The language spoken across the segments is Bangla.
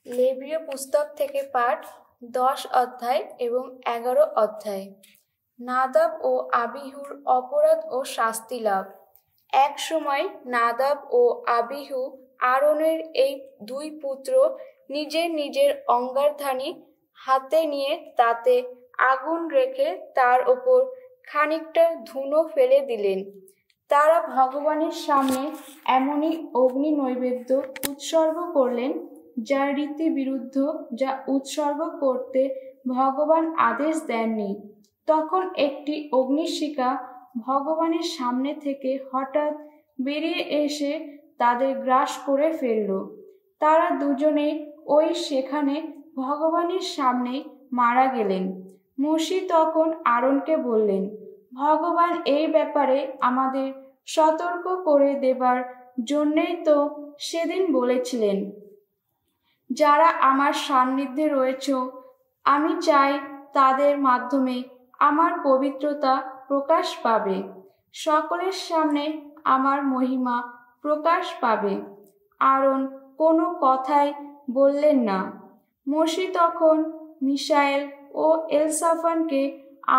লেবীয় পুস্তক থেকে পাঠ 10 অধ্যায় এবং 11 অধ্যায়। নাদাব ও আবিহুর অপরাধ ও শাস্তি লাভ। এক সময় নাদাব ও আবিহু আরনের এই দুই পুত্র নিজের নিজের অঙ্গারধানী হাতে নিয়ে তাতে আগুন রেখে তার ওপর খানিকটা ধুনো ফেলে দিলেন। তারা ভগবানের সামনে এমনই অগ্নি নৈবেদ্য উৎসর্গ করলেন যার রীতি বিরুদ্ধ, যা উৎসর্গ করতে ভগবান আদেশ দেননি। তখন একটি অগ্নিশিখা ভগবানের সামনে থেকে হঠাৎ বেরিয়ে এসে তাদের গ্রাস করে ফেলল। তারা দুজনে সেখানে ভগবানের সামনে মারা গেলেন। মোশি তখন আরনকে বললেন, ভগবান এই ব্যাপারে আমাদের সতর্ক করে দেবার জন্যেই তো সেদিন বলেছিলেন, যারা আমার সান্নিধ্যে রয়েছ আমি চাই তাদের মাধ্যমে আমার পবিত্রতা প্রকাশ পাবে, সকলের সামনে আমার মহিমা প্রকাশ পাবে। আরন কোনো কথাই বললেন না। মোশি তখন মিশায়েল ও এলসাফানকে,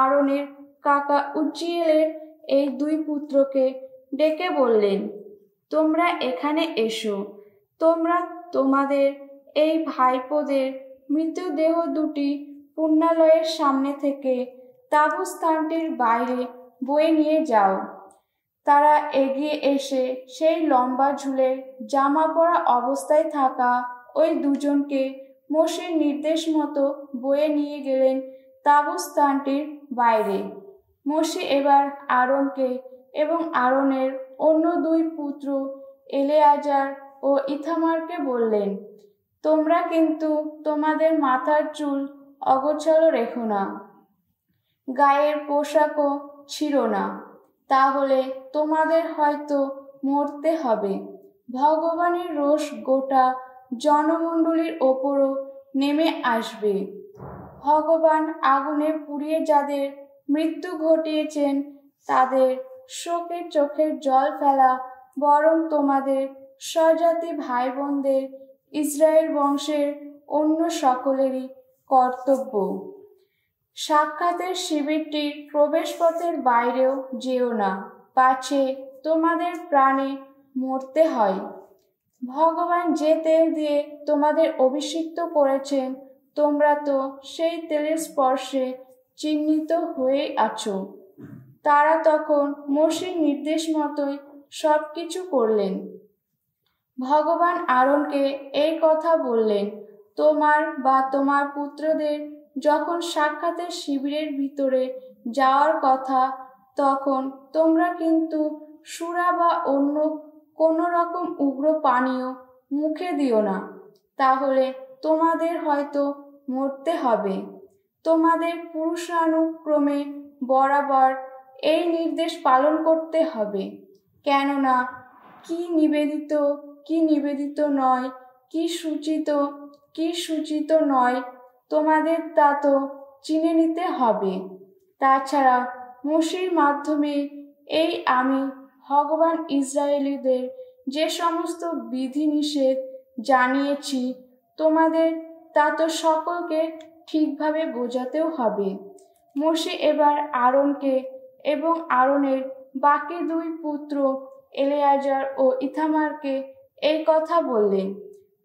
আরনের কাকা উজ্জিয়েলের এই দুই পুত্রকে ডেকে বললেন, তোমরা এখানে এসো। তোমরা তোমাদের এই ভাইপোদের মৃতদেহ দুটি পুণ্যালয়ের সামনে থেকে তাঁবুস্থানটির বাইরে বয়ে নিয়ে যাও। তারা এগিয়ে এসে সেই লম্বা ঝুলের জামা পরা অবস্থায় থাকা ওই দুজনকে মোশির নির্দেশ মতো বয়ে নিয়ে গেলেন তাঁবুস্থানটির বাইরে। মোশি এবার আরনকে এবং আরনের অন্য দুই পুত্র এলেয়াজার ও ইথামারকে বললেন, তোমরা কিন্তু তোমাদের মাথার চুল অগোছালো রেখো না, গায়ের পোশাকও ছিঁড়ো না, তাহলে তোমাদের হয়তো মরতে হবে। ভগবানের রোষ গোটা জনমণ্ডলীর ওপরও নেমে আসবে। ভগবান আগুনে পুড়িয়ে যাদের মৃত্যু ঘটিয়েছেন তাদের শোকে চোখের জল ফেলা বরং তোমাদের স্বজাতি ভাই বোনদের ইসরায়েল বংশের অন্য সকলেরই কর্তব্য। সাক্ষাতের শিবিরটির প্রবেশপথের বাইরেও যেও না, পাছে তোমাদের প্রাণে মরতে হয়। ভগবান যে তেল দিয়ে তোমাদের অভিষিক্ত করেছেন তোমরা তো সেই তেলের স্পর্শে চিহ্নিত হয়ে আছো। তারা তখন মোশির নির্দেশ মতোই সব কিছু করলেন। ভগবান আরনকে এই কথা বললেন, তোমার বা তোমার পুত্রদের যখন সাক্ষাতের শিবিরের ভিতরে যাওয়ার কথা, তখন তোমরা কিন্তু সুরা বা অন্য কোনো রকম উগ্র পানীয় মুখে দিও না, তাহলে তোমাদের হয়তো মরতে হবে। তোমাদের পুরুষানুক্রমে বরাবর এই নির্দেশ পালন করতে হবে, কেননা কি নিবেদিত কি নিবেদিত নয়, কি সূচিত নয়, তোমাদের তা তো চিনে নিতে হবে। তাছাড়া মোশির মাধ্যমে আমি ভগবান ইসরায়েলীদের যে সমস্ত বিধিনিষেধ জানিয়েছি তোমাদের তা তো সকলকে ঠিকভাবে বোঝাতেও হবে। মোশি এবার আরনকে এবং আরনের বাকি দুই পুত্র এলেয়াজার ও ইথামারকে এই কথা বললেন,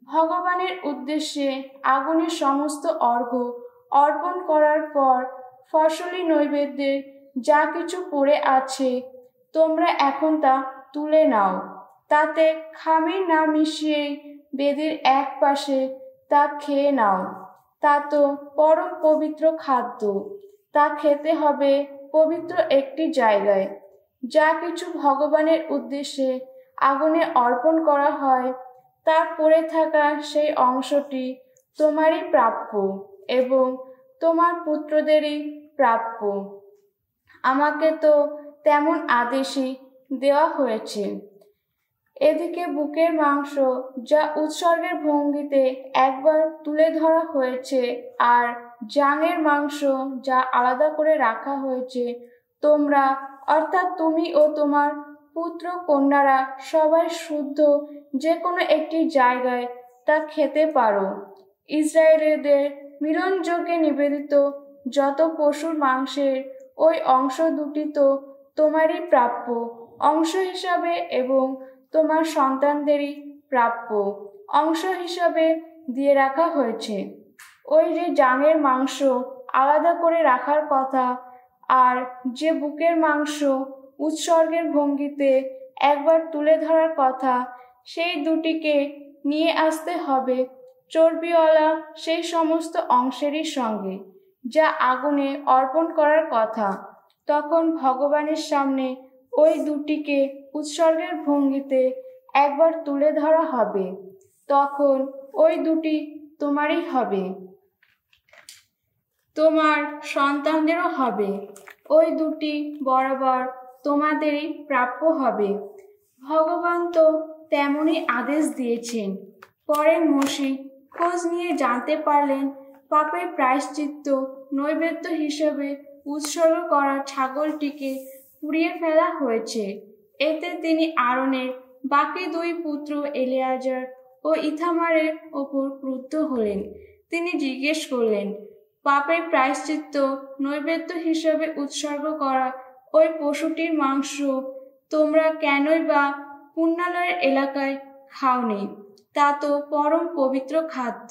ভগবানের উদ্দেশ্যে আগুনের সমস্ত অর্ঘ্য অর্পণ করার পর ফসলি নৈবেদ্যের যা কিছু পড়ে আছে তোমরা এখন তা তুলে নাও। তাতে খামির না মিশিয়েই বেদির এক পাশে তা খেয়ে নাও। তা তো পরম পবিত্র খাদ্য, তা খেতে হবে পবিত্র একটি জায়গায়। যা কিছু ভগবানের উদ্দেশ্যে আগুনে অর্পণ করা হয় তার পড়ে থাকা সেই অংশটি তোমারই প্রাপ্য এবং তোমার পুত্রদেরই প্রাপ্য। আমাকে তো তেমন আদেশই দেওয়া হয়েছে। এদিকে বুকের মাংস যা উৎসর্গের ভঙ্গিতে একবার তুলে ধরা হয়েছে আর জাঙের মাংস যা আলাদা করে রাখা হয়েছে, তোমরা অর্থাৎ তুমি ও তোমার পুত্র কন্যারা সবাই শুদ্ধ যে কোনো একটি জায়গায় তা খেতে পারো। ইসরায়েলীদের মিলনযজ্ঞে নিবেদিত যত পশুর মাংসের ওই অংশ দুটি তো তোমারই প্রাপ্য অংশ হিসাবে এবং তোমার সন্তানদেরই প্রাপ্য অংশ হিসাবে দিয়ে রাখা হয়েছে। ওই যে জাঙের মাংস আলাদা করে রাখার কথা আর যে বুকের মাংস উৎসর্গের ভঙ্গিতে একবার তুলে ধরার কথা, সেই দুটিকে নিয়ে আসতে হবে চর্বিওয়ালা সেই সমস্ত অংশেরই সঙ্গে, যা আগুনে অর্পণ করার কথা। তখন ভগবানের সামনে ওই দুটিকে উৎসর্গের ভঙ্গিতে একবার তুলে ধরা হবে। তখন ওই দুটি তোমারই হবে, তোমার সন্তানদেরও হবে। ওই দুটি বরাবর তোমাদেরই প্রাপ্য হবে। ভগবান তো তেমনই আদেশ দিয়েছেন। পরে মোশে খোঁজ নিয়ে জানতে পারলেন পাপের প্রায়শ্চিত্ত নৈবেদ্য হিসেবে উৎসর্গ করা ছাগলটিকে পুড়িয়ে ফেলা হয়েছে। এতে তিনি আরনের বাকি দুই পুত্র এলিয়াজার ও ইথামারের ওপর ক্রুদ্ধ হলেন। তিনি জিজ্ঞেস করলেন, পাপের প্রায়শ্চিত্ত নৈবেদ্য হিসেবে উৎসর্গ করা ওই পশুটির মাংস তোমরা কেনই বা পুণ্যালয়ের এলাকায় খাওনি? তা তো পরম পবিত্র খাদ্য,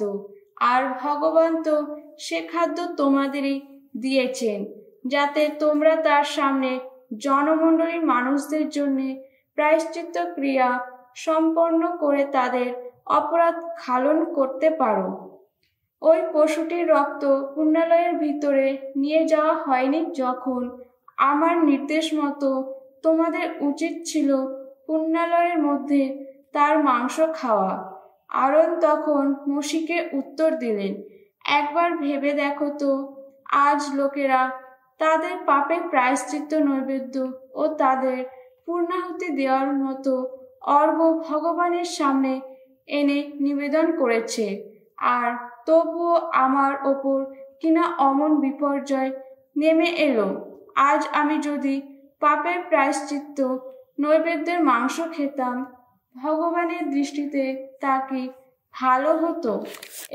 আর ভগবান তো সে খাদ্য তোমাদেরই দিয়েছেন, যাতে তোমরা তার সামনে জনমণ্ডলীর মানুষদের জন্য প্রায়শ্চিত্ত ক্রিয়া সম্পন্ন করে তাদের অপরাধ খালন করতে পারো। ওই পশুটির রক্ত পুণ্যালয়ের ভিতরে নিয়ে যাওয়া হয়নি। যখন আমার নির্দেশ মতো তোমাদের উচিত ছিল পুণ্যালয়ের মধ্যে তার মাংস খাওয়া। আরন তখন মোশিকে উত্তর দিলেন, একবার ভেবে দেখো তো, আজ লোকেরা তাদের পাপের প্রায়শ্চিত্ত নৈবেদ্য ও তাদের পূর্ণাহুতি দেওয়ার মতো অর্ঘ্য ভগবানের সামনে এনে নিবেদন করেছে, আর তবুও আমার ওপর কিনা অমন বিপর্যয় নেমে এলো। আজ আমি যদি পাপের প্রায়শ্চিত্ত নৈবেদ্যের মাংস খেতাম, ভগবানের দৃষ্টিতে তা কি ভালো হতো?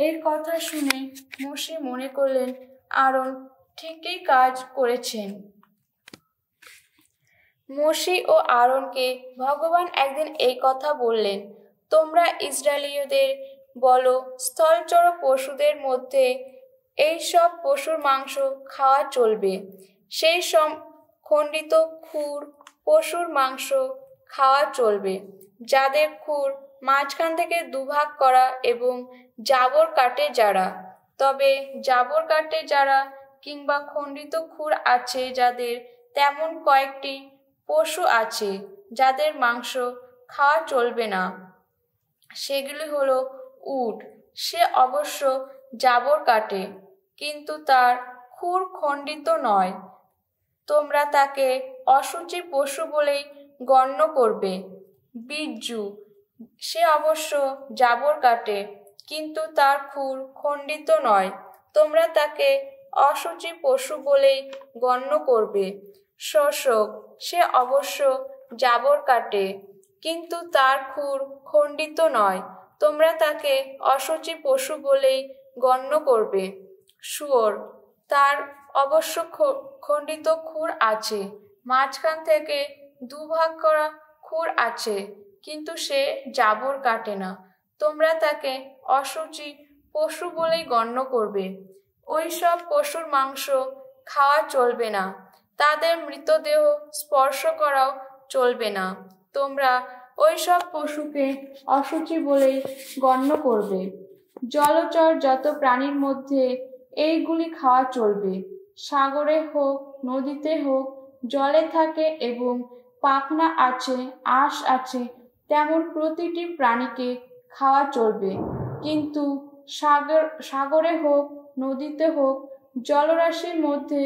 এই কথা শুনে মোশে মনে করলেন আরন ঠিকই কাজ করেছেন। মোশে ও আরনকে ভগবান একদিন এই কথা বললেন, তোমরা ইসরায়েলীয়দের বলো, স্থলচর পশুদের মধ্যে এই সব পশুর মাংস খাওয়া চলবে। সেই সব খণ্ডিত খুর পশুর মাংস খাওয়া চলবে, যাদের খুর মাঝখান থেকে দুভাগ করা এবং জাবর কাটে যারা। তবে জাবর কাটে যারা কিংবা খণ্ডিত খুর আছে যাদের, তেমন কয়েকটি পশু আছে যাদের মাংস খাওয়া চলবে না। সেগুলি হলো উট, সে অবশ্য জাবর কাটে, কিন্তু তার খুর খণ্ডিত নয়। তোমরা তাকে অশুচি পশু বলেই গণ্য করবে। বিজ্জু, সে অবশ্য জাবর কাটে, কিন্তু তার খুর খণ্ডিত নয়। তোমরা তাকে অশুচি পশু বলেই গণ্য করবে। শোষক, সে অবশ্য জাবর কাটে, কিন্তু তার খুর খণ্ডিত নয়। তোমরা তাকে অশুচি পশু বলেই গণ্য করবে। শুয়োর, তার অবশ্য খণ্ডিত খুর আছে, মাঝখান থেকে দুভাগ করা খুর আছে, কিন্তু সে জাবর কাটে না। তোমরা তাকে অশুচি পশু বলেই গণ্য করবে। ওই সব পশুর মাংস খাওয়া চলবে না, তাদের মৃতদেহ স্পর্শ করাও চলবে না। তোমরা ওই সব পশুকে অশুচি বলেই গণ্য করবে। জলচর যত প্রাণীর মধ্যে এইগুলি খাওয়া চলবে। সাগরে হোক, নদীতে হোক, জলে থাকে এবং পাখনা আছে, আঁশ আছে, তেমন প্রতিটি প্রাণীকে খাওয়া চলবে। কিন্তু সাগরে হোক, নদীতে হোক, জলরাশির মধ্যে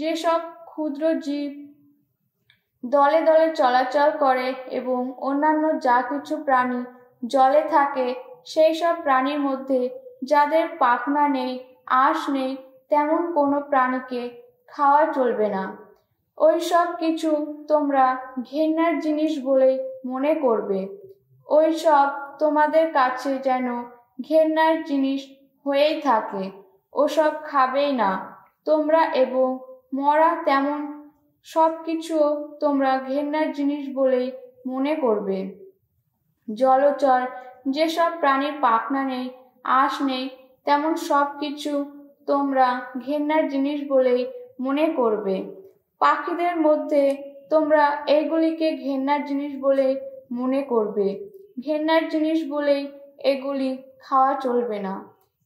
যেসব ক্ষুদ্র জীব দলে দলে চলাচল করে এবং অন্যান্য যা কিছু প্রাণী জলে থাকে, সেই সব প্রাণীর মধ্যে যাদের পাখনা নেই, আঁশ নেই, তেমন কোনো প্রাণীকে খাওয়া চলবে না। ওই সব কিছু তোমরা ঘেন্নার জিনিস বলেই মনে করবে। ওই সব তোমাদের কাছে যেন ঘেন্নার জিনিস হয়েই থাকে, ওসব খাবেই না তোমরা, এবং মরা তেমন সব কিছুও তোমরা ঘেন্নার জিনিস বলেই মনে করবে। জলচর যেসব প্রাণীর পাখনা নেই, আঁশ নেই, তেমন সব কিছু তোমরা ঘেন্নার জিনিস বলেই মনে করবে। পাখিদের মধ্যে তোমরা এগুলিকে ঘেন্নার জিনিস বলেই মনে করবে। ঘেন্নার জিনিস বলেই এগুলি খাওয়া চলবে না।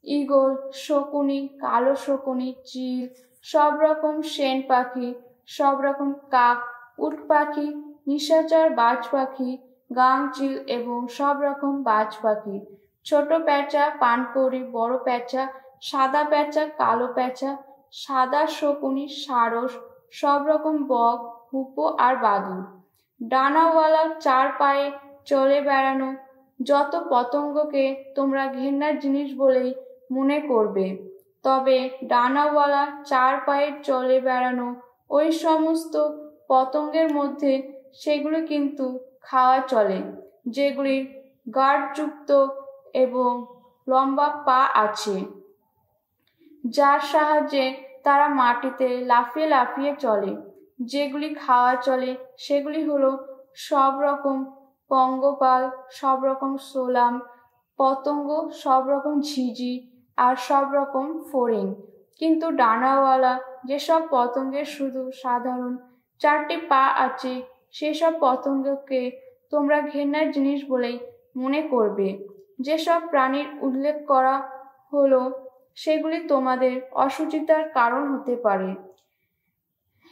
ঈগল, শকুনি, কালো শকুনি, চিল, সব রকম শেন পাখি, সব রকম কাক, উট পাখি, নিশাচর বাজ পাখি, গাংচিল এবং সব রকম বাজ পাখি, ছোট প্যাঁচা, পানকৌড়ি, বড় প্যাঁচা, সাদা প্যাঁচা, কালো প্যাঁচা, সাদা শকুনি, সারস, সব রকম বক, হুপো আর বাদুড়, ডানাওয়ালা চার পায়ে চলে বেড়ানো যত পতঙ্গকে তোমরা ঘেন্নার জিনিস বলেই মনে করবে। তবে ডানাওয়ালা চার পায়ে চলে বেড়ানো ওই সমস্ত পতঙ্গের মধ্যে সেগুলি কিন্তু খাওয়া চলে, যেগুলির গার্ডযুক্ত এবং লম্বা পা আছে, যার সাহায্যে তারা মাটিতে লাফিয়ে লাফিয়ে চলে। যেগুলি খাওয়া চলে সেগুলি হলো সব রকম পঙ্গপাল, সব রকম সোলাম পতঙ্গ, সব রকম ঝিঝি আর সব রকম ফড়িং। কিন্তু ডানাওয়ালা যেসব পতঙ্গের শুধু সাধারণ চারটি পা আছে, সেসব পতঙ্গকে তোমরা ঘেন্নার জিনিস বলেই মনে করবে। যেসব প্রাণীর উল্লেখ করা হলো সেগুলি তোমাদের অসুচিতার কারণ হতে পারে।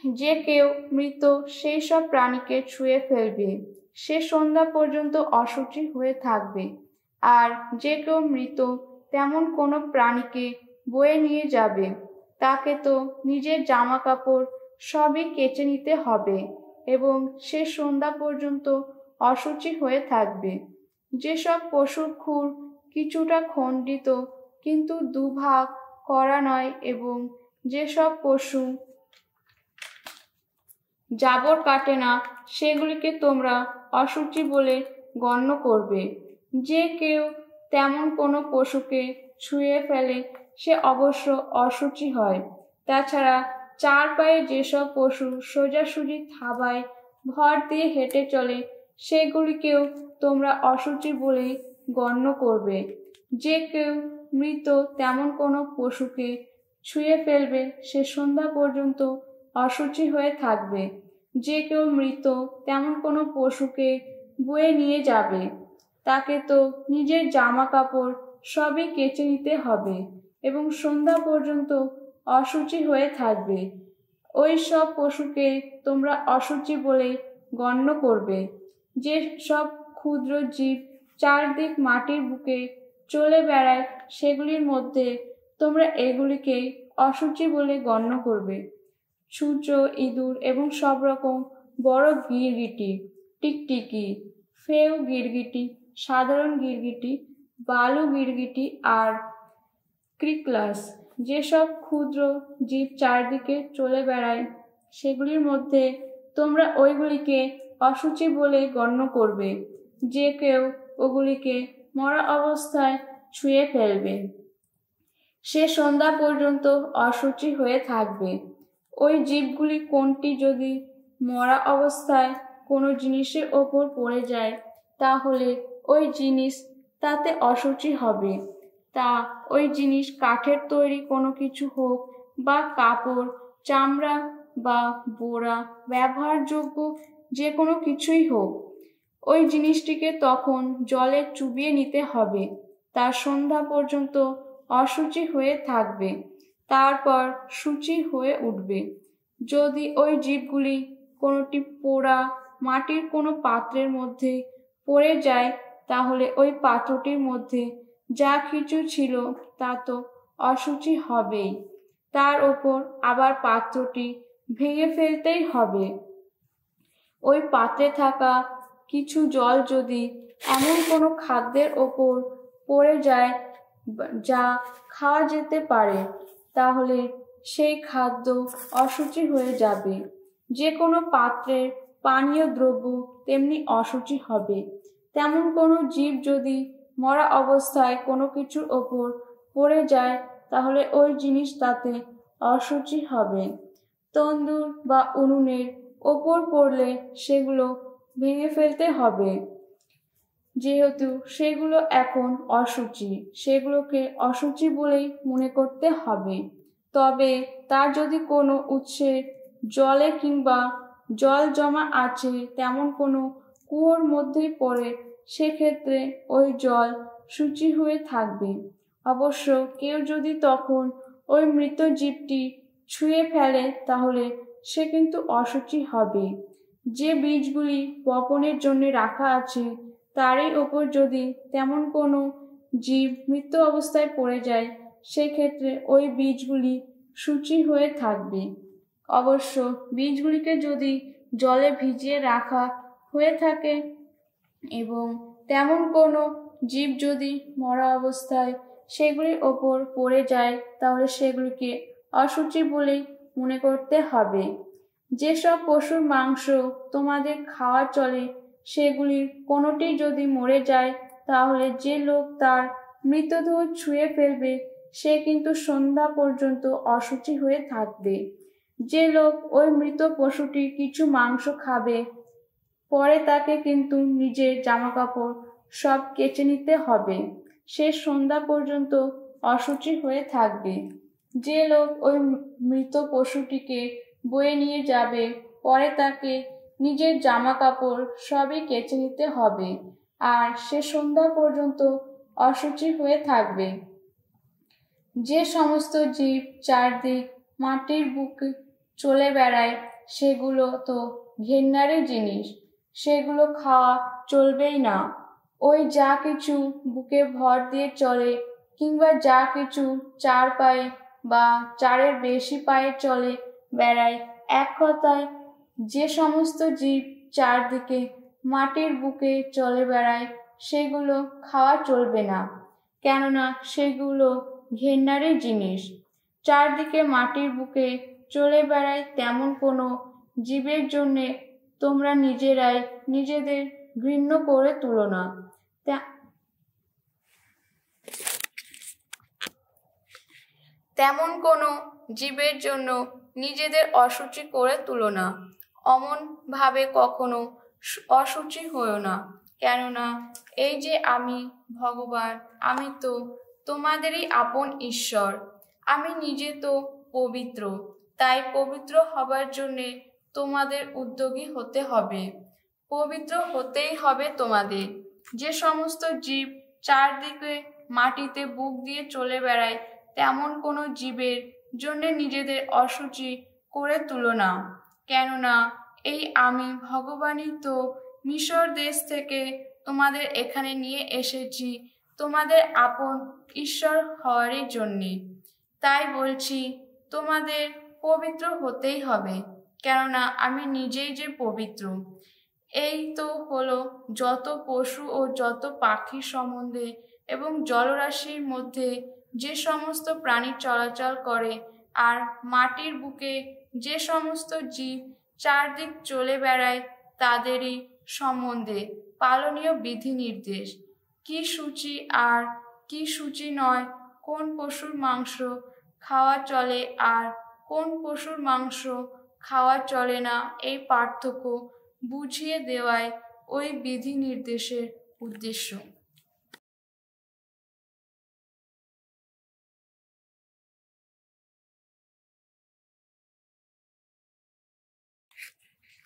যে কেউ মৃত সেই সব প্রাণীকে ছুঁয়ে ফেলবে, সে সন্ধ্যা পর্যন্ত অশুচি হয়ে থাকবে। আর যে কেউ মৃত তেমন কোনো প্রাণীকে বয়ে নিয়ে যাবে, তাকে তো নিজের জামা কাপড় সবই কেচে নিতে হবে এবং সে সন্ধ্যা পর্যন্ত অশুচি হয়ে থাকবে। যেসব পশুর খুর কিছুটা খণ্ডিত কিন্তু দুভাগ করা নয়, এবং যেসব পশু জাবর কাটে না, সেগুলিকে তোমরা অশুচি বলে গণ্য করবে। যে কেউ তেমন কোনো পশুকে ছুঁয়ে ফেলে সে অবশ্য অশুচি হয়। তাছাড়া চার পায়ে যেসব পশু সোজাসুজি থাবায় ভর দিয়ে হেঁটে চলে সেগুলিকেও তোমরা অশুচি বলেই গণ্য করবে। যে কেউ মৃত তেমন কোনো পশুকে ছুঁয়ে ফেলবে সে সন্ধ্যা পর্যন্ত অশুচি হয়ে থাকবে। যে কেউ মৃত তেমন কোনো পশুকে বয়ে নিয়ে যাবে, তাকে তো নিজের জামা কাপড় সবই কেচে নিতে হবে এবং সন্ধ্যা পর্যন্ত অশুচি হয়ে থাকবে। ওই সব পশুকে তোমরা অশুচি বলে গণ্য করবে। যে সব ক্ষুদ্র জীব চারদিক মাটির বুকে চলে বেড়ায় সেগুলির মধ্যে তোমরা এগুলিকে অশুচি বলে গণ্য করবে। ছুঁচো, ইঁদুর এবং সব রকম বড় গিরগিটি, টিকটিকি, ফেউ গিরগিটি, সাধারণ গিরগিটি, বালু গিরগিটি আর ক্রিকলাস, যেসব ক্ষুদ্র জীব চারদিকে চলে বেড়ায় সেগুলির মধ্যে তোমরা ওইগুলিকে অশুচি বলে গণ্য করবে। যে কেউ ওগুলিকে মরা অবস্থায় ছুঁয়ে ফেলবে সে সন্ধ্যা পর্যন্ত অশুচি হয়ে থাকবে। ওই জীবগুলি কোনটি যদি মরা অবস্থায় কোনো জিনিসের ওপর পড়ে যায়, তাহলে ওই জিনিস তাতে অশুচি হবে। তা ওই জিনিস কাঠের তৈরি কোনো কিছু হোক বা কাপড়, চামড়া বা বোড়া, ব্যবহারযোগ্য যে কোনো কিছুই হোক, ওই জিনিসটিকে তখন জলে চুবিয়ে নিতে হবে। তার সন্ধ্যা পর্যন্ত অশুচি হয়ে থাকবে, তারপর শুচি হয়ে উঠবে। যদি ওই জীবগুলি কোনোটি পোড়া মাটির কোনো পাত্রের মধ্যে পড়ে যায়, তাহলে ওই পাত্রটির মধ্যে যা কিছু ছিল তা তো অশুচি হবেই। তার ওপর আবার পাত্রটি ভেঙে ফেলতেই হবে। ওই পাত্রে থাকা কিছু জল যদি এমন কোনো খাদ্যের ওপর পড়ে যায় যা খাওয়া যেতে পারে, তাহলে সেই খাদ্য অশুচি হয়ে যাবে। যে কোনো পাত্রের পানীয় দ্রব্য তেমনি অশুচি হবে। তেমন কোনো জীব যদি মরা অবস্থায় কোনো কিছুর ওপর পড়ে যায় তাহলে ওই জিনিস তাতে অশুচি হবে। তন্দুর বা উনুনের ওপর পড়লে সেগুলো ভেঙে ফেলতে হবে, যেহেতু সেগুলো এখন অশুচি, সেগুলোকে অশুচি বলেই মনে করতে হবে। তবে তার যদি কোনো উৎসের জলে কিংবা জল জমা আছে তেমন কোনো কুয়োর মধ্যেই পড়ে, সেক্ষেত্রে ওই জল শুচি হয়ে থাকবে। অবশ্য কেউ যদি তখন ওই মৃত জীবটি ছুঁয়ে ফেলে তাহলে সে কিন্তু অশুচি হবে। যে বীজগুলি বপনের জন্য রাখা আছে তারই ওপর যদি তেমন কোনো জীব মৃত অবস্থায় পড়ে যায়, সেক্ষেত্রে ওই বীজগুলি শুচি হয়ে থাকবে। অবশ্য বীজগুলিকে যদি জলে ভিজিয়ে রাখা হয়ে থাকে এবং তেমন কোনো জীব যদি মরা অবস্থায় সেগুলির ওপর পড়ে যায় তাহলে সেগুলিকে অশুচি বলেই মনে করতে হবে। যেসব পশুর মাংস তোমাদের খাওয়া চলে সেগুলির কোনোটি যদি মরে যায় তাহলে যে লোক তার মৃতদেহ ছুঁয়ে ফেলবে সে কিন্তু সন্ধ্যা পর্যন্ত অশুচি হয়ে থাকবে। যে লোক ওই মৃত পশুটির কিছু মাংস খাবে পরে তাকে কিন্তু নিজের জামাকাপড় সব কেচে নিতে হবে, সে সন্ধ্যা পর্যন্ত অশুচি হয়ে থাকবে। যে লোক ওই মৃত পশুটিকে বয়ে নিয়ে যাবে পরে তাকে নিজের জামাকাপড় সবই কেচে নিতে হবে, আর সে সন্ধ্যা পর্যন্ত অশুচি হয়ে থাকবে। যে সমস্ত জীব চারদিক মাটির বুকে চলে বেড়ায় সেগুলো তো ঘেন্নারই জিনিস, সেগুলো খাওয়া চলবেই না। ওই যা কিছু বুকে ভর দিয়ে চলে কিংবা যা কিছু চার পায়ে বা চারের বেশি পায়ে চলে বেড়ায়, এক কথায় যে সমস্ত জীব চারদিকে মাটির বুকে চলে বেড়ায় সেগুলো খাওয়া চলবে না, কেননা সেগুলো ঘেন্নারই জিনিস। চারদিকে মাটির বুকে চলে বেড়ায় তেমন কোনো জীবের জন্যে তোমরা নিজেরাই নিজেদের ঘৃণ্য করে তুলো না। তেমন কোনো জীবের জন্য নিজেদের অশুচি করে তুলো না। অমন ভাবে কখনো অশুচি হও না, কেননা এই যে আমি ভগবান, আমি তো তোমাদেরই আপন ঈশ্বর। আমি নিজে তো পবিত্র, তাই পবিত্র হবার জন্যে তোমাদের উদ্যোগী হতে হবে। পবিত্র হতেই হবে তোমাদের। যে সমস্ত জীব চারদিকে মাটিতে বুক দিয়ে চলে বেড়ায় তেমন কোনো জীবের জন্যে নিজেদের অশুচি করে তুলো না, কেননা এই আমি ভগবানই তো মিশর দেশ থেকে তোমাদের এখানে নিয়ে এসেছি তোমাদের আপন ঈশ্বর হওয়ারই জন্যে। তাই বলছি তোমাদের পবিত্র হতেই হবে, কেননা আমি নিজেই যে পবিত্র। এই তো হলো যত পশু ও যত পাখির সম্বন্ধে এবং জলরাশির মধ্যে যে সমস্ত প্রাণী চলাচল করে আর মাটির বুকে যে সমস্ত জীব চারদিক চলে বেড়ায় তাদেরই সম্বন্ধে পালনীয় বিধি নির্দেশ, কি সূচি আর কি সূচি নয়, কোন পশুর মাংস খাওয়া চলে আর কোন পশুর মাংস খাওয়া চলে না, এই পার্থক্য বুঝিয়ে দেওয়াই ওই বিধি নির্দেশের উদ্দেশ্য।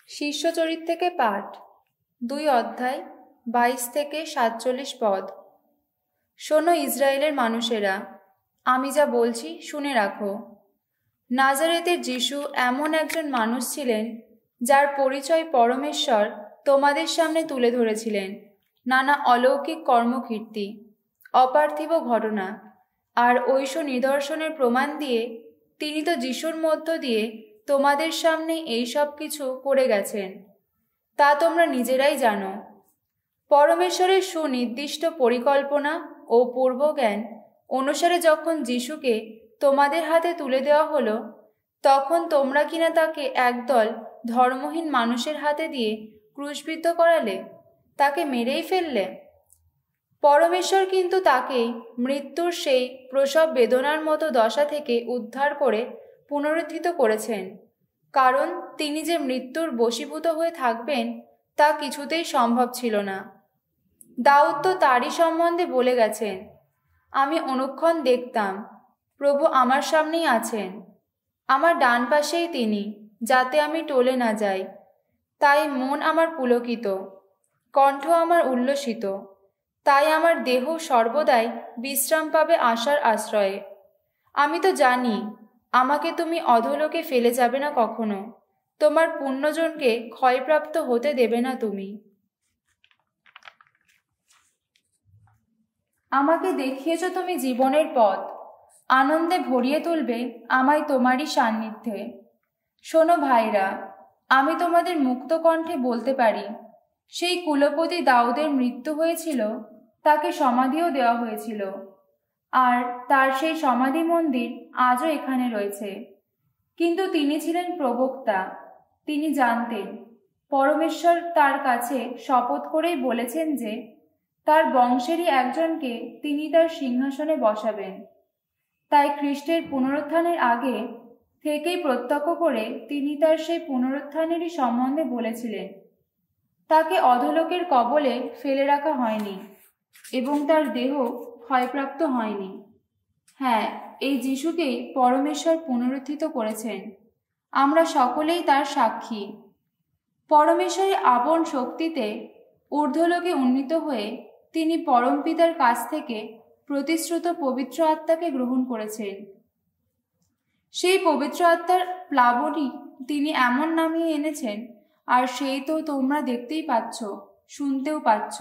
শিষ্যচরিত থেকে পাঠ, 2 অধ্যায় 22 থেকে 47 পদ। শোনো ইসরায়েলের মানুষেরা, আমি যা বলছি শুনে রাখো। নাজারেতের যিশু এমন একজন মানুষ ছিলেন যার পরিচয় পরমেশ্বর তোমাদের সামনে তুলে ধরেছিলেন। নানা অলৌকিক কর্মকীর্তি, অপার্থিব ঘটনা আর ঐশ নিদর্শনের প্রমাণ দিয়ে তিনি তো যিশুর মধ্য দিয়ে তোমাদের সামনে এই সব কিছু করে গেছেন, তা তোমরা নিজেরাই জানো। পরমেশ্বরের সুনির্দিষ্ট পরিকল্পনা ও পূর্বজ্ঞান অনুসারে যখন যিশুকে তোমাদের হাতে তুলে দেওয়া হলো, তখন তোমরা কিনা তাকে একদল ধর্মহীন মানুষের হাতে দিয়ে ক্রুশবিদ্ধ করালে, তাকে মেরেই ফেললে। পরমেশ্বর কিন্তু তাকে মৃত্যুর সেই প্রসব বেদনার মতো দশা থেকে উদ্ধার করে পুনরুত্থিত করেছেন, কারণ তিনি যে মৃত্যুর বশীভূত হয়ে থাকবেন তা কিছুতেই সম্ভব ছিল না। দাউদ তো তারই সম্বন্ধে বলে গেছেন, আমি অনুক্ষণ দেখতাম প্রভু আমার সামনেই আছেন, আমার ডান পাশেই তিনি, যাতে আমি টলে না যাই। তাই মন আমার পুলকিত, কণ্ঠ আমার উল্লসিত, তাই আমার দেহ সর্বদাই বিশ্রাম পাবে আশার আশ্রয়ে। আমি তো জানি আমাকে তুমি অধোলোকে ফেলে যাবে না কখনো, তোমার পুণ্যজনকে ক্ষয়প্রাপ্ত হতে দেবে না তুমি। আমাকে দেখিয়েছ তুমি জীবনের পথ, আনন্দে ভরিয়ে তুলবে আমায় তোমারই সান্নিধ্যে। শোনো ভাইরা, আমি তোমাদের মুক্ত কণ্ঠে বলতে পারি, সেই কুলপতি দাউদের মৃত্যু হয়েছিল, তাকে সমাধিও দেওয়া হয়েছিল, আর তার সেই সমাধি মন্দির আজও এখানে রয়েছে। কিন্তু তিনি ছিলেন প্রবক্তা, তিনি জানতেন পরমেশ্বর তার কাছে শপথ করেই বলেছেন যে তার বংশেরই একজনকে তিনি তার সিংহাসনে বসাবেন। তাই খ্রিস্টের পুনরুত্থানের আগে থেকেই প্রত্যক্ষ করে তিনি তার সেই পুনরুত্থানেরই সম্বন্ধে বলেছিলেন। তাকে অধোলোকের কবলে ফেলে রাখা হয়নি এবং তার দেহ ক্ষয়প্রাপ্ত হয়নি। হ্যাঁ, এই যিশুকেই পরমেশ্বর পুনরুত্থিত করেছেন। আমরা সকলেই তার সাক্ষী। পরমেশ্বরের আপন শক্তিতে ঊর্ধ্বলোকে উন্নীত হয়ে তিনি পরমপিতার কাছ থেকে প্রতিশ্রুত পবিত্র আত্মাকে গ্রহণ করেছেন। সেই পবিত্র আত্মার প্লাবনী তিনি এমন নামিয়ে এনেছেন, আর সেই তো তোমরা দেখতেই পাচ্ছ, শুনতেও পাচ্ছ।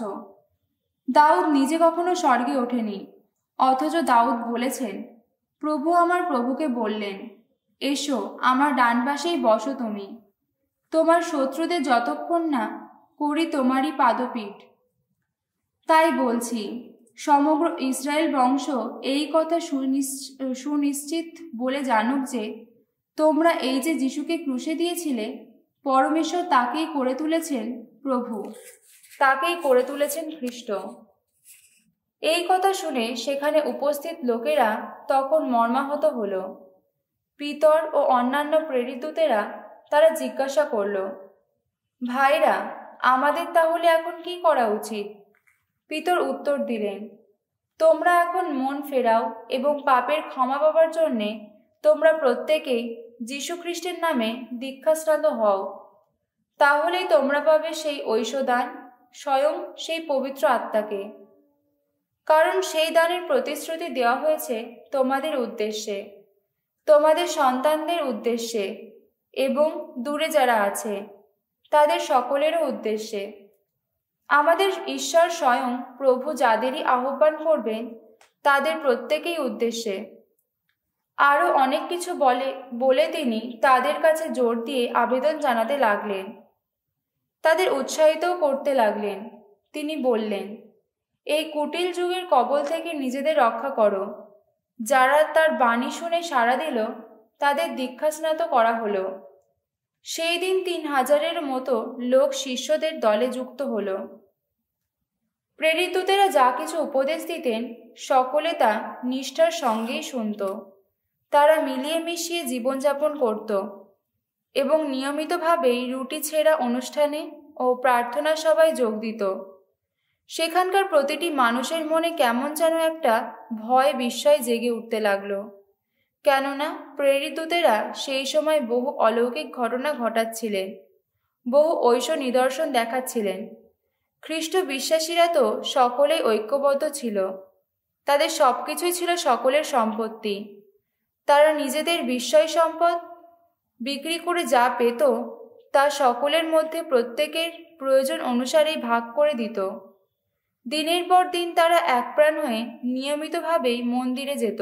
দাউদ নিজে কখনো স্বর্গে ওঠেনি, অথচ দাউদ বলেছেন, প্রভু আমার প্রভুকে বললেন, এসো আমার ডান পাশেই বসো তুমি, তোমার শত্রুদের যতক্ষণ না করি তোমারই পাদপীঠ। তাই বলছি, সমগ্র ইসরায়েল বংশ এই কথা সুনিশ্চিত বলে জানুক যে তোমরা এই যে যিশুকে ক্রুশে দিয়েছিলে, পরমেশ্বর তাকেই করে তুলেছেন প্রভু, তাকেই করে তুলেছেন খ্রিস্ট। এই কথা শুনে সেখানে উপস্থিত লোকেরা তখন মর্মাহত হল। পিতর ও অন্যান্য প্রেরিতরা তারা জিজ্ঞাসা করল, ভাইরা, আমাদের তাহলে এখন কি করা উচিত? পিতর উত্তর দিলেন, তোমরা এখন মন ফেরাও এবং পাপের ক্ষমা পাবার জন্যে তোমরা প্রত্যেকেই যীশুখ্রিস্টের নামে দীক্ষাস্নাত হও। তাহলেই তোমরা পাবে সেই ঐশদান, স্বয়ং সেই পবিত্র আত্মাকে। কারণ সেই দানের প্রতিশ্রুতি দেওয়া হয়েছে তোমাদের উদ্দেশ্যে, তোমাদের সন্তানদের উদ্দেশ্যে এবং দূরে যারা আছে তাদের সকলেরও উদ্দেশ্যে। আমাদের ঈশ্বর স্বয়ং প্রভু যাদেরই আহ্বান করবেন তাদের প্রত্যেকেই উদ্দেশ্যে। আরও অনেক কিছু বলে তিনি তাদের কাছে জোর দিয়ে আবেদন জানাতে লাগলেন, তাদের উৎসাহিতও করতে লাগলেন। তিনি বললেন, এই কুটিল যুগের কবল থেকে নিজেদের রক্ষা করো। যারা তার বাণী শুনে সাড়া দিল তাদের দীক্ষাস্নাত করা হলো। সেই দিন 3000-এর মতো লোক শিষ্যদের দলে যুক্ত হল। প্রেরিতরা যা কিছু উপদেশ দিতেন সকলে তা নিষ্ঠার সঙ্গেই শুনত। তারা মিলিয়ে মিশিয়ে জীবনযাপন করত এবং নিয়মিতভাবেই রুটি ছেঁড়া অনুষ্ঠানে ও প্রার্থনা সভায় যোগ দিত। সেখানকার প্রতিটি মানুষের মনে কেমন যেন একটা ভয় বিস্ময় জেগে উঠতে লাগলো, কেননা প্রেরিতরা সেই সময় বহু অলৌকিক ঘটনা ঘটাচ্ছিলেন, বহু ঐশ নিদর্শন দেখাচ্ছিলেন। খ্রিস্ট বিশ্বাসীরা তো সকলেই ঐক্যবদ্ধ ছিল, তাদের সবকিছুই ছিল সকলের সম্পত্তি। তারা নিজেদের বিস্ময় সম্পদ বিক্রি করে যা পেত তা সকলের মধ্যে প্রত্যেকের প্রয়োজন অনুসারেই ভাগ করে দিত। দিনের পর দিন তারা একপ্রাণ হয়ে নিয়মিতভাবেই মন্দিরে যেত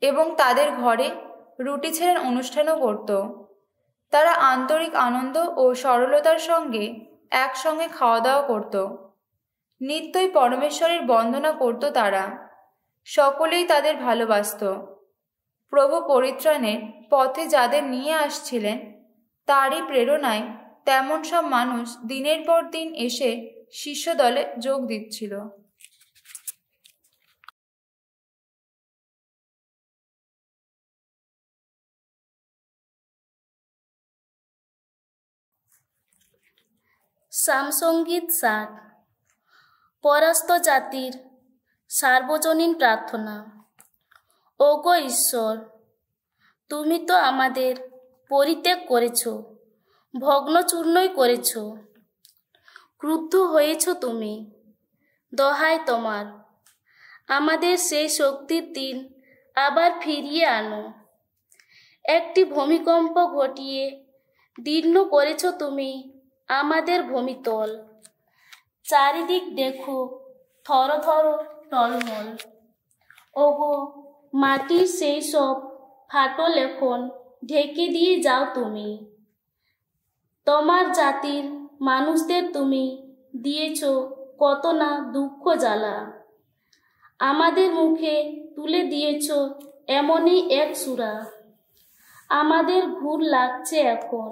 এবং তাদের ঘরে রুটি ছেড়ার অনুষ্ঠানও করত। তারা আন্তরিক আনন্দ ও সরলতার সঙ্গে একসঙ্গে খাওয়া দাওয়া করত। নিত্যই পরমেশ্বরের বন্দনা করত তারা। সকলেই তাদের ভালোবাসত। প্রভু পরিত্রাণের পথে যাদের নিয়ে আসছিলেন তারই প্রেরণায় তেমন সব মানুষ দিনের পর দিন এসে শিষ্য দলে যোগ দিচ্ছিল। সামসঙ্গীত 7 পরাস্ত জাতির সার্বজনীন প্রার্থনা। ওগো ঈশ্বর, তুমি তো আমাদের পরিত্যাগ করেছ, ভগ্নচূর্ণই করেছ। ক্রুদ্ধ হয়েছ তুমি, দহাই তোমার। আমাদের সেই শক্তির দিন আবার ফিরিয়ে আনো। একটি ভূমিকম্প ঘটিয়ে দীর্ণ করেছ তুমি আমাদের ভূমিতল। চারিদিক দেখো থর থর টলমল। ওগো মাটির সেই সব ফাটল এখন ঢেকে দিয়ে যাও তুমি। তোমার জাতির মানুষদের তুমি দিয়েছ কত না দুঃখ জ্বালা। আমাদের মুখে তুলে দিয়েছ এমনই এক সূরা। আমাদের ঘুর লাগছে এখন,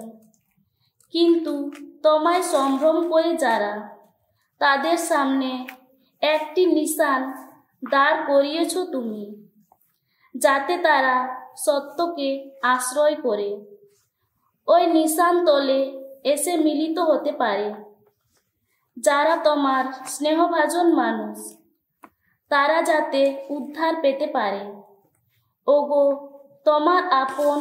কিন্তু তোমায় সম্ভ্রম করে যারা, তাদের সামনে একটি নিশান দাঁড় করিয়েছ তুমি, যাতে তারা সত্যকে আশ্রয় করে ওই নিশান তলে এসে মিলিত হতে পারে। যারা তোমার স্নেহভাজন মানুষ, তারা যাতে উদ্ধার পেতে পারে। ওগো তোমার আপন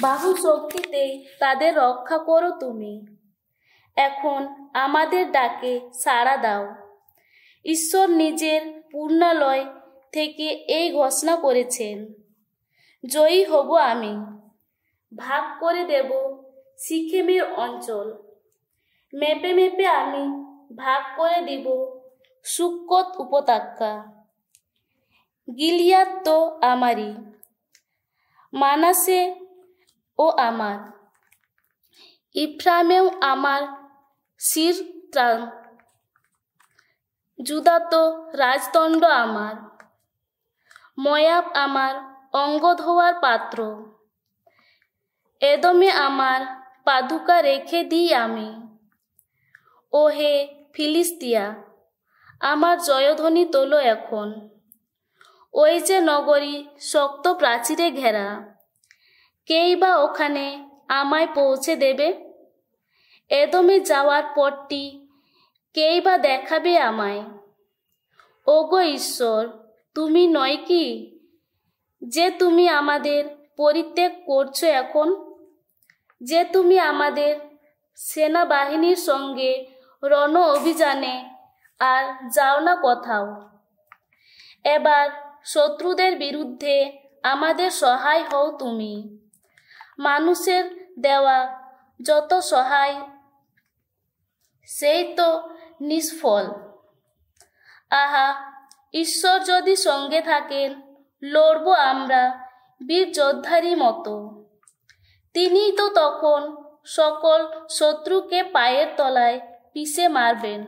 বাহু শক্তিতে তাদের রক্ষা করো তুমি। এখন আমাদের ডাকে সাড়া দাও। ঈশ্বর নিজের পূর্ণালয় থেকে এই ঘোষণা করেছেন, জয়ী হব আমি, ভাগ করে দেব সিকেমের অঞ্চল। মেপে মেপে আমি ভাগ করে দিব সুক্কোত উপত্যকা। গিলিয়াদ তো আমারই, মানাসে ও আমার, ইফ্রাইমেও আমার শিরস্ত্রাণ। জুদা তো রাজদণ্ড আমার, ময়াব আমার অঙ্গ ধোয়ার পাত্র। এদমে আমার পাদুকা রেখে দিই আমি। ও হে ফিলিস্তিয়া, আমার জয়ধ্বনি তোলো এখন। ওই যে নগরী শক্ত প্রাচীরে ঘেরা, কেই বা ওখানে আমায় পৌঁছে দেবে? এদমে যাওয়ার পথটি কেই বা দেখাবে আমায়? ওগো ঈশ্বর, তুমি নয় কি, যে তুমি আমাদের পরিত্যাগ করছো এখন? যে তুমি আমাদের সেনাবাহিনীর সঙ্গে রণ অভিযানে আর যাও না কোথাও। এবার শত্রুদের বিরুদ্ধে আমাদের সহায় হও তুমি। মানুষের দেওয়া যত সহায় সেই তো নিষ্ফল। আহা, ঈশ্বর যদি সঙ্গে থাকেন, লড়ব আমরা বীর যোদ্ধারই মতো। তিনিই তো তখন সকল শত্রুকে পায়ের তলায় পিষে মারবেন।